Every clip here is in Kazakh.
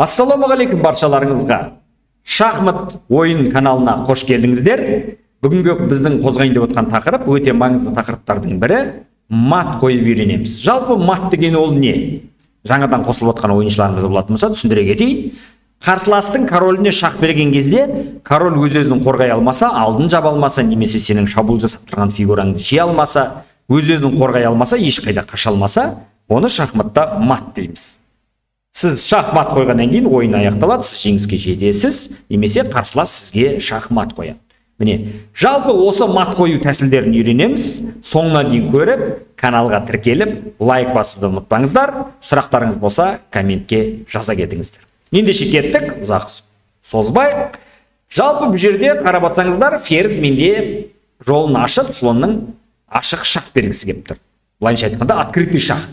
Ассалаумағалейкум баршаларыңызға. Шахмат ойын каналына қош келдіңіздер. Бүгінгі біздің қозғайын деп отқан тақырып өте маңызды тақырыптардың бірі мат қойып үйренеміз. Жалпы мат деген ол не? Жаңадан қосылып отқан ойыншыларымыз болатын болса түсіндіре кетейін. Қарсыластың короліне шах берген кезде король өз-өзін қорғай алмаса, алдын жаба алмаса, немесе сенің шабуыл жасап тұрған фигураңды жей алмаса, өз-өзін қорғай алмаса, ешқайда қаша алмаса, оны шахматта мат дейміз. Сіз шахмат қойғаннан кейін ойын аяқталады, сіз жеңіске жетесіз, немесе қарсылас сізге шахмат қояды. Міне, жалпы осы мат қою тәсілдерін үйренеміз. Соңына дейін көріп, каналға тіркеліп, лайк басуды ұмытпаңыздар. Сұрақтарыңыз болса, комментке жаза кетіңіздер. Ендеше кеттік, ұзақ созбай. Жалпы бұл жерде қарап отырсаңыздар, ферзь менде жолын ашып, слонның ашық шах бергісі келіп тұр. Былайынша айтқанда, открытый шах.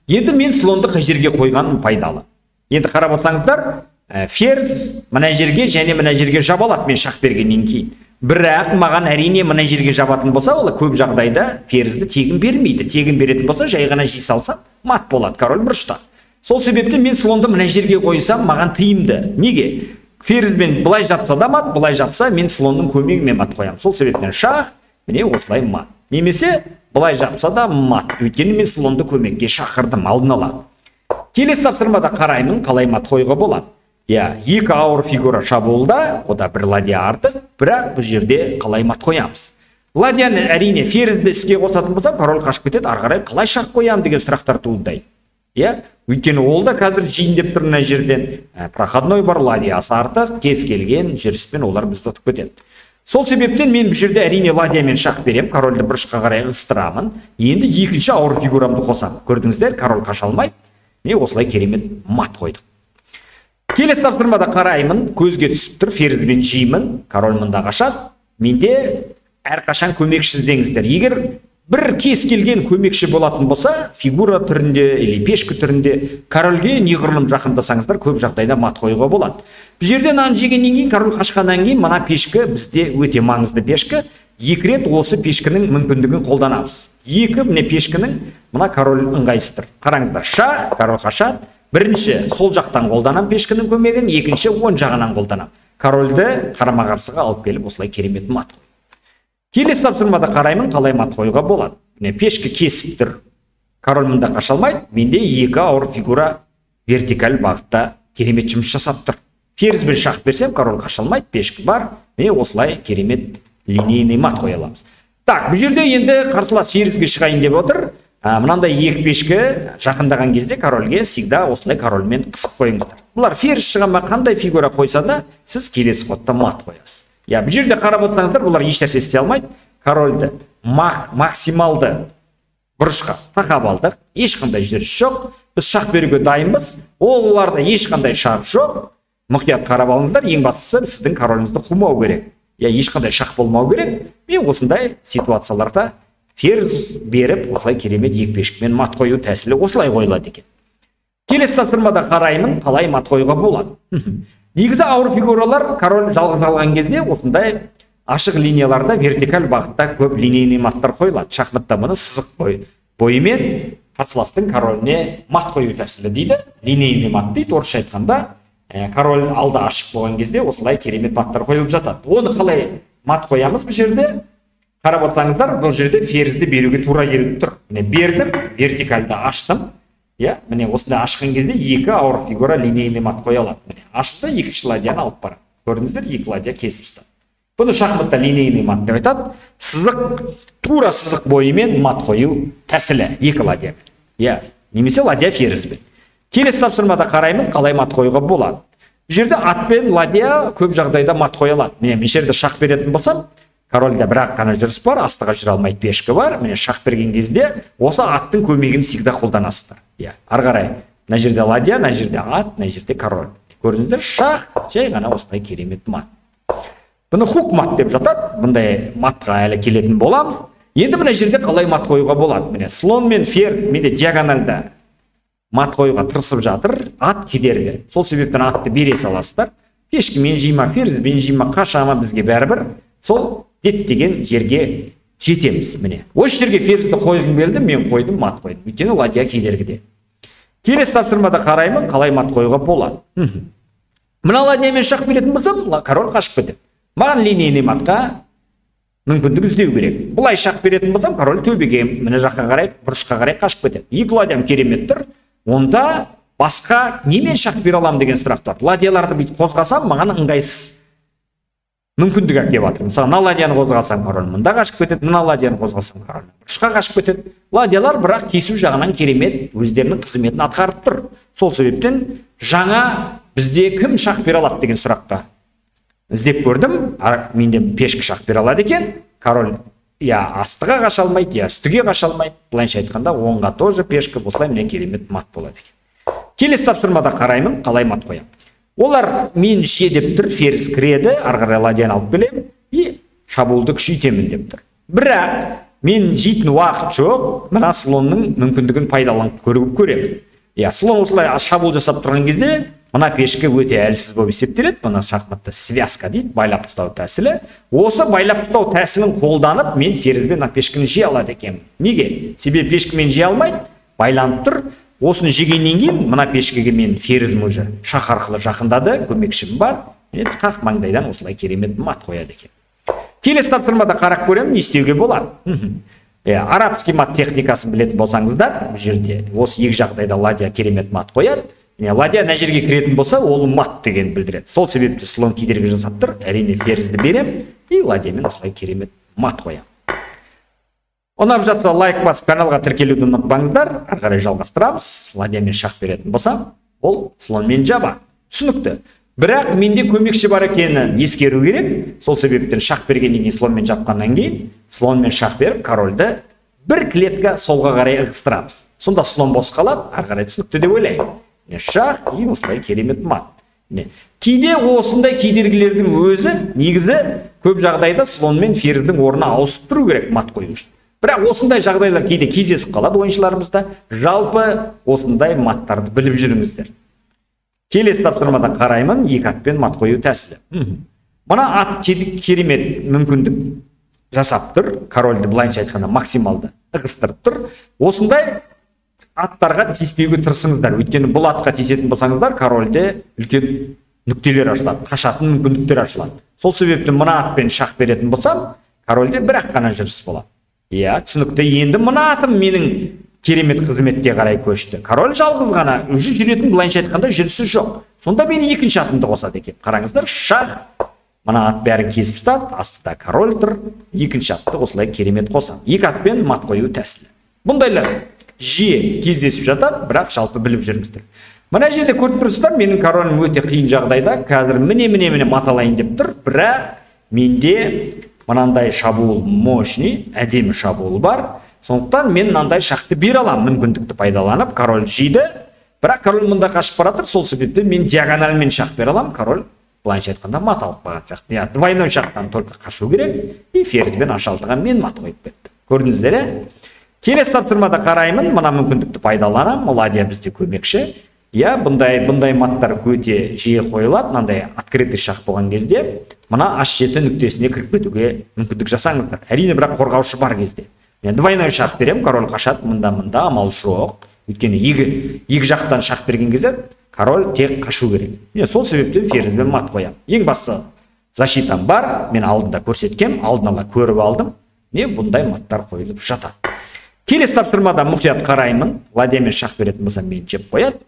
Енді мен слонды қай жерге қойғаным пайдалы. Енді қарап отырсаңыздар, ферзь мына жерге және мына жерге жабалады мен шах бергеннен кейін. Бірақ маған әрине мына жерге жабатын болса, ол көп жағдайда ферзьді тегін бермейді. Тегін беретін болса, жай ғана жей салсам, мат болады, король бұрышта. Сол себептен мен слонды мына жерге қойсам, маған тиімді. Неге? Ферзьмен былай жапса да мат, былай жапса, мен слонның көмегімен мат қоямын. Сол себептен шах, міне осылай мат. Немесе былай жапса да мат. Өйткені мен слонды көмекке шақырдым, алдын ала. Келесі тапсырмада қараймын, қалай мат қоюға болады. Екі ауыр фигура шабуылда, ода бір ладья артық, бірақ бұл жерде қалай мат қоямыз. Ладьяны әрине ферзьді іске қосатын болсам, король қашып кетеді, ары қарай қалай шах қоямын деген сұрақтар туындайды. Өйткені ол да қазір жиіндеп тұр мына жерден. Проходной бар, ладьясы артық, кез келген жүріспен олар бізді ұтып кетеді. Сол себептен мен бұл жерде әрине ладьямен шах берем, корольді бұрышқа қарай ығыстырамын. Енді екінші ауыр фигурамды қосамын. Көрдіңіздер, король қаша алмайды. Мен осылай керемет мат қойдық. Келесі тапсырмада қараймын, көзге түсіп тұр, ферзьбен жеймін, король мында қашады. Менде әрқашан көмекші іздеңіздер. Егер бір кез келген көмекші болатын болса, фигура түрінде или пешкі түрінде корольге неғұрлым жақындасаңыздар, көп жағдайда мат қоюға болады. Бұл жерде нан жегеннен кейін, король қашқаннан кейін, мына пешкі бізде өте маңызды пешкі. Екі рет осы пешкінің мүмкіндігін қолданамыз. Екі міне пешкінің мына король ыңғайсыз тұр. Қараңыздар, шах, король қашады. Бірінші сол жақтан қолданам пешкінің көмегін, екінші оң жағынан қолданам. Корольді қарама-қарсыға алып келіп осылай керемет мат қой. Келесі тапсырмада қараймын, қалай мат қоюға болады. Міне пешкі кесіп тұр. Король мында қаша алмайды. Менде екі ауыр фигура вертикаль бағытта керемет жұмыс жасап тұр. Ферзьбен шах берсем, король қаша алмайды, пешкі бар. Міне осылай керемет линейный мат қоя аламыз. Так, бұл жерде енді қарсылас ферзьге шығайын деп отыр. Мынандай екі пешкі жақындаған кезде корольге всегда осылай корольмен қысып қойыңыздар. Бұлар ферзь шығама қандай фигура қойса да, сіз келесі ходта мат қоясыз. Бұл жерде қарап отырсаңыздар, бұлар еш нәрсе істей алмайды. Корольді максималды бұрышқа тақап алдық. Ешқандай жүріс жоқ. Біз шах беруге дайынбыз. Оларда ешқандай шах жоқ. Мұқият қарап алыңыздар. Ең бастысы сіздің короліңізді қумау керек. Ешқандай шах болмау керек. Мен осындай ситуацияларда ферзь беріп, осылай керемет екі пешкімен мат қою тәсілі осылай қойылады екен. Келесі тапсырмада қараймын, қалай мат қоюға болады. Негізі ауыр фигуралар король жалғыз қалған кезде осындай ашық линияларда вертикаль бағытта көп линейный маттар қойылады. Шахматта мұны сызық бойымен қарсыластың короліне мат қою тәсілі дейді. Линейный мат дейді. Орысша айтқанда, король алда ашық болған кезде осылай керемет маттар қойылып жатады. Оны қалай мат қоямыз бұл жерде? Қарап отырсаңыздар, бұл жерде ферзьді беруге тура келіп тұр. Міне бердім, вертикальді аштым. Міне осындай ашқан кезде екі ауыр фигура линейный мат қоя алады. Міне ашты, екінші ладьяны алып барады. Көрдіңіздер, екі ладья кесіп ұстады. Бұны шахматта линейный мат деп айтады. Сызық, тура сызық бойымен мат қою тәсілі екі ладьямен. Немесе ладья ферзьбен. Келесі тапсырмада қараймын, қалай мат қоюға болады. Бұл жерде ат пен ладья көп жағдайда мат қоя алады. Міне мен жерде шах беретін болсам, корольда бірақ қана жүріс бар, астыға жүре алмайды пешкі бар. Міне шах берген кезде осы аттың көмегін всегда қолданасыздар. Ары қарай, мына жерде ладья, мына жерде ат, мына жерде король. Көрдіңіздер, шах жай ғана осылай керемет мат. Бұны хук мат деп жатады. Бұндай матқа әлі келетін боламыз. Енді мына жерде қалай мат қоюға болады. Міне слон мен ферзь менде диагоналда мат қоюға тырысып жатыр. Ат кедергі. Сол себептен атты бере саласыздар. Пешкімен жейма, ферзьбен жейма, қашама бізге бәрібір. Сол деген жерге жетеміз. Міне осы жерге ферзьді қойғым келді, мен қойдым, мат қойдым. Өйткені ладья кедергіде. Келесі тапсырмада қараймын, қалай мат қоюға болады. Мына ладьямен шах беретін болсам, король қашып кетеді. Маған линейный матқа мүмкіндік іздеу керек. Бұлай шах беретін болсам, король төбеге, мына жаққа қарай, бұрышқа қарай қашып кетеді. Екі ладьям керемет тұр. Онда басқа немен шах бере аламын деген сұрақ туады. Ладьяларды бүйтіп қозғасам, маған ыңғайсыз мүмкіндік әкеліп жатыр. Мысалы, мына ладьяны қозғасам, король мында қашып кетеді, мына ладьяны қозғасам, король бұрышқа қашып кетеді. Ладьялар бірақ кесу жағынан керемет өздерінің қызметін атқарып тұр. Сол себептен жаңа бізде кім шах бере алады деген сұраққа іздеп көрдім. Менде пешкі шах бере алады екен. Король я астыға қаша алмайды, я үстіге қаша алмайды. Былайша айтқанда оңға тоже пешкі, осылай міне керемет мат болады екен. Келесі тапсырмада қараймын, қалай мат қоямын. Олар мен ше деп тұр, ферзь кіреді, ары қарай ладьяны алып келемін и шабуылды күшейтемін деп тұр. Бірақ мен жейтін уақыт жоқ, мына слонның мүмкіндігін пайдаланып көремін. Слон осылай шабуыл жасап тұрған кезде мына пешкі өте әлсіз болып есептеледі. Мына шахматта связка дейді, байлап ұстау тәсілі. Осы байлап ұстау тәсілін қолданып мен ферзьбен мына пешкіні жей алады екенмін. Неге? Себебі пешкімен жей алмайды, байланып тұр. Осыны жегеннен кейін мына пешкеге мен ферзім уже шах арқылы жақындады, көмекшім бар. Қақ маңдайдан осылай керемет мат қояды екен. Келесі тапсырмада қарап көремін, не істеуге болады. Арабский мат техникасын білетін болсаңыздар, бұл жерде осы екі жағдайда ладья керемет мат қояды. Ладья мына жерге кіретін болса, ол мат деген білдіреді. Сол себепті слон кедергі жасап тұр. Әрине ферзьді берем и ладьямен осылай керемет мат қоям. Ұнап жатса лайк басып каналға тіркелуді ұмытпаңыздар. Ары қарай жалғастырамыз. Ладьямен шах беретін болсам, ол слонмен жаба. Түсінікті. Бірақ менде көмекші бар екенін ескеру керек. Сол себептен шах бергеннен кейін слонмен жапқаннан кейін слонмен шах беріп, корольді бір клетка солға қарай ығыстырамыз. Сонда слон бос қалады, ары қарай түсінікті деп ойлаймын. Шах и осылай керемет мат. Кейде осындай кедергілердің өзі негізі көп жағдайда слон мен ферзьдің орнына ауысып тұру керек мат қою үшін. Бірақ осындай жағдайлар кейде кездесіп қалады ойыншыларымызда. Жалпы осындай маттарды біліп жүріңіздер. Келесі тапсырмада қараймын, екі атпен мат қою тәсілі. Мына ат керемет мүмкіндік жасап тұр. Корольді былайша айтқанда максималды ығыстырып тұр. Осындай аттарға тиіспеуге тырысыңыздар. Өйткені бұл атқа тиісетін болсаңыздар, корольде үлкен нүктелер ашылады, қашатын мүмкіндіктер ашылады. Сол себептен мына атпен шах беретін болсам, корольде бір-ақ қана жүріс болады. Түсінікті. Енді мына атым менің керемет қызметке қарай көшті. Король жалғыз ғана уже жүретін, былайша айтқанда жүрісі жоқ. Сонда мен екінші атымды қосады екен. Қараңыздар, шах. Мына ат бәрін кесіп ұстады, астыда король тұр. Екінші атты осылай керемет қосам. Екі атпен мат қою тәсілі. Бұндайлар жиі кездесіп жатады, бірақ жалпы біліп жүріңіздер. Мына жерде көріп тұрсыздар, менің королім өте қиын жағдайда, қазір міне маталайын деп тұр, бірақ менде мынандай шабуыл мощный, әдемі шабуыл бар. Сондықтан мен мынандай шақты бере аламын, мүмкіндікті пайдаланып, король жиді, бірақ король мында қашып баратыр, сол себепті мен диагоналмен шах бере аламын, король былайша айтқанда мат алып қалған сияқты. Двойной шахтан только қашу керек, и ферзьбен h6-ға мен мат қойып кетті. Көрдіңіздер? Келесі тапсырмада қараймын, мына мүмкіндікті пайдаланамын, ладья бізде көмекші. Бұндай маттар өте жиі қойылады, мынандай открытый шах болған кезде, мына h7 нүктесіне кіріп кетуге мүмкіндік жасаңыздар. Әрине бірақ қорғаушы бар кезде. Мен двойной шах берем, король қашады, мында амал жоқ. Өйткені екі жақтан шах берген кезде король тек қашу керек. Сол себептен ферзьбен мат қоямын. Ең басты защитам бар, мен алдында көрсеткем, алдын ала көріп алдым. Бұндай маттар қойылып жатады. Келесі тапсырмада мұқият қараймын, ладьямен шах беретін болсам мен жеп қояды.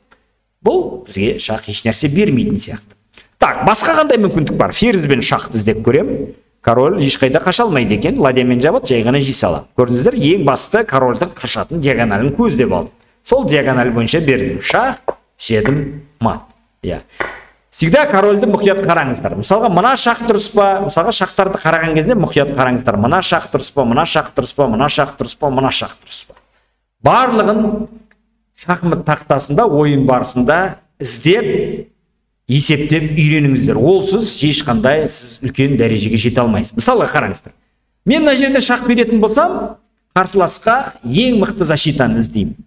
Бұл бізге шах еш нәрсе бермейтін сияқты. Басқа қандай мүмкіндік бар? Ферзьбен шахты іздеп көрем. Король ешқайда қаша алмайды екен, ладьямен жабады, жай ғана жей салады. Көрдіңіздер, ең басты корольдің қашатын диагоналін көздеп алдым. Сол диагональ бойынша бердім шах, жедім мат. Всегда корольді мұқият қараңыздар. Мысалға, мына шах дұрыс па? Мысалға, шахтарды қараған кезде мұқият қараңыздар. Мына шах дұрыс па, мына шах дұрыс па, мына шах дұрыс па, мына шах дұрыс па. Барлығын шахмат тақтасында, ойын барысында іздеп, есептеп үйреніңіздер. Олсыз ешқандай сіз үлкен дәрежеге жете алмайсыз. Мысалға қараңыздар. Мен мына жерде шах беретін болсам, қарсыласқа ең мықты защитаны іздеймін.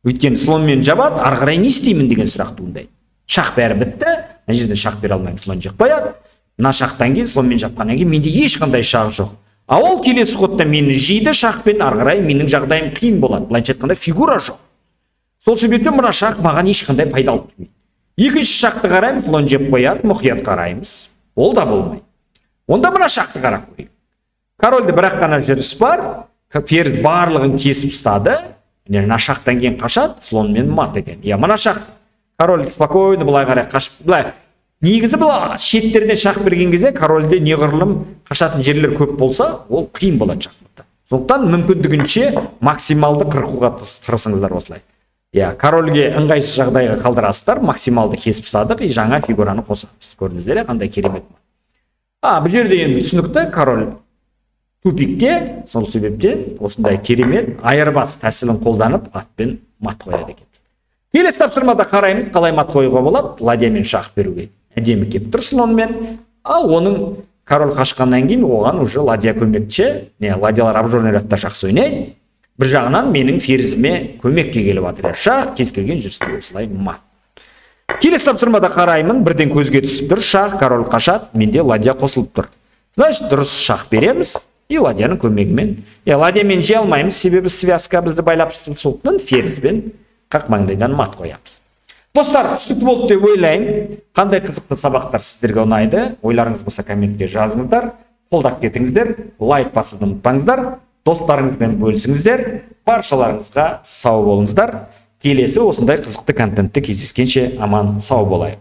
Өйткені слонмен жабады, ары қарай не істеймін деген сұрақ туындайды. Шах бәрі бітті, мына жерде шах бере алмаймын, слон жеп қояды. Мына шахтан кейін, слонмен жапқаннан кейін менде ешқандай шах жоқ. Ол келесі ходта мені жейді, шахпен ары қарай менің жағдайым қиын болады. Былайша айтқанда фигура жоқ. Сол себептен мына шах маған ешқандай пайда алып келмейді. Екінші шақты қараймыз, слон жеп қояды, мұқият қараймыз. Ол да болмайды. Онда мына шақты қарап көрейік. Корольде бірақ қана жүріс бар, ферзь барлығын кесіп ұстады. Мына шақтан кейін қашады, слонмен мат екен. Мына шақ король спокойно былай қарай қашып, былай. Негізі бұл шеттерден шақ берген кезде корольде неғұрлым қашатын жерлер көп болса, ол қиын болады шахматта. Сондықтан мүмкіндігінше максималды қырқуға тырысыңыздар осылай. Корольге ыңғайсыз жағдайға қалдырасыздар, максималды кесіп тастадық, жаңа фигураны қосамыз. Көрдіңіздер, қандай керемет. Бұл жерде енді түсінікті, король тупикте, сол себептен осындай керемет айырбас тәсілін қолданып атпен мат қояды екен. Келесі тапсырмада қараймыз, қалай мат қоюға болады, ладьямен шақ беруге. Әдемі келіп тұр слонмен, ал оның король қашқаннан кейін оған уже ладья көмекші, ладьялар обжорный рядта жақсы ойнайды. Бір жағынан менің ферзіме көмекке келіп жатыр. Шақ кез келген жүрісте осылай мат. Келесі тапсырмада қараймын, бірден көзге түсіп тұр, шақ, король қашады, менде ладья қосылып тұр. Значит, дұрыс шақ береміз, и ладьяның көмегімен. Ладьямен жей алмаймыз, себебі связка бізді байлап соқтан ферзбен қақмаңдайдан мат қоямыз. Достар, түсінікті болды деп ойлаймын. Қандай қызықты сабақтар сіздерге ұнайды? Ойларыңыз болса комментте жазыңыздар, қолдап кетіңіздер, лайк басуды ұмытпаңыздар. Достарыңызбен бөлісіңіздер, баршаларыңызға сау болыңыздар. Келесі осындай қызықты контентті кездескенше аман сау болайық.